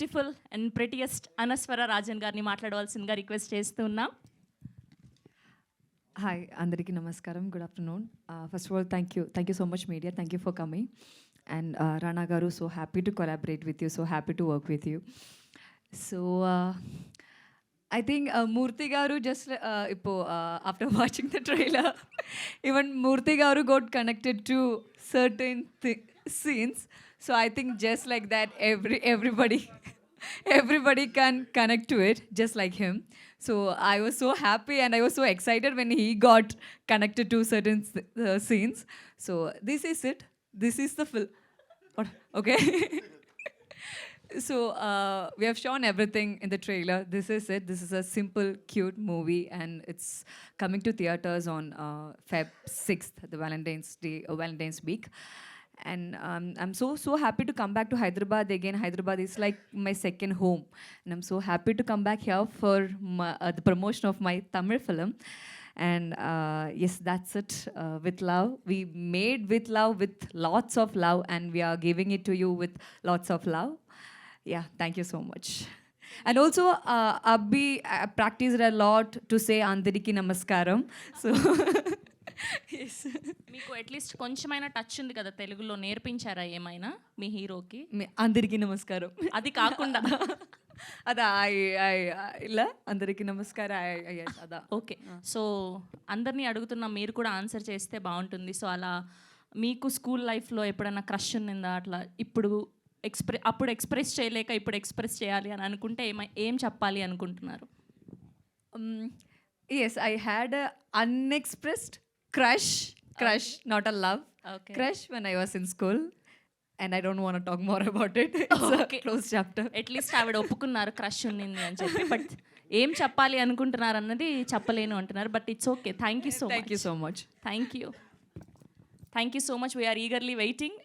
Beautiful and ప్రెటియస్ట్ Anaswara Rajan గారిని మాట్లాడవలసిందిగా request చేస్తున్నాం. Hi, Andariki Namaskaram. Good afternoon. First of all, thank you so much, media. Thank you for coming. And Rana Garu, so happy to collaborate with you. So happy to work with you. So I think Murthy Garu just after watching the trailer, even Murthy Garu got connected to certain scenes. So I think just like that, everybody everybody can connect to it just like him. So I was so happy and I was so excited when he got connected to certain scenes. So this is it. This is the film. Okay. So we have shown everything in the trailer. This is it. This is a simple, cute movie, and it's coming to theaters on Feb 6th, the Valentine's Day, Valentine's week. And I'm so happy to come back to Hyderabad again. Hyderabad is like my second home, and I'm so happy to come back here for the promotion of my Tamil film. And yes, that's it. With love, we made with love, with lots of love, and we are giving it to you with lots of love. Yeah, thank you so much. And also, Abhi practiced a lot to say Andariki Namaskaram. So, yes. మీకు at least కొంచెమైనా touch ఉంది కదా తెలుగులో, నేర్పించారా ఏమైనా మీ హీరోకి? అందరికీ నమస్కారం. అది కాకుండా అదా ఇలా అందరికీ నమస్కారం అదా. ఓకే, సో అందరినీ అడుగుతున్నా, మీరు కూడా ఆన్సర్ చేస్తే బాగుంటుంది. సో అలా మీకు స్కూల్ లైఫ్లో ఎప్పుడైనా క్రష్ ఉన్నిందా? అట్లా ఇప్పుడు అప్పుడు ఎక్స్ప్రెస్ చేయలేక ఇప్పుడు ఎక్స్ప్రెస్ చేయాలి అని అనుకుంటే ఏం చెప్పాలి అనుకుంటున్నారు? Yes, I had a unexpressed crush, not a love. Okay. Crush when I was in school, and I don't want to talk more about it. It's Okay. a closed chapter. At least ఆవిడ ఒప్పుకున్నారు crush ఉన్నింది అని చెప్పి, but ఏం చెప్పాలి అనుకుంటున్నారు అన్నది చెప్పలేను అంటున్నారు. But it's okay. Thank you so much. Thank you so much. Thank you so much. We are eagerly waiting.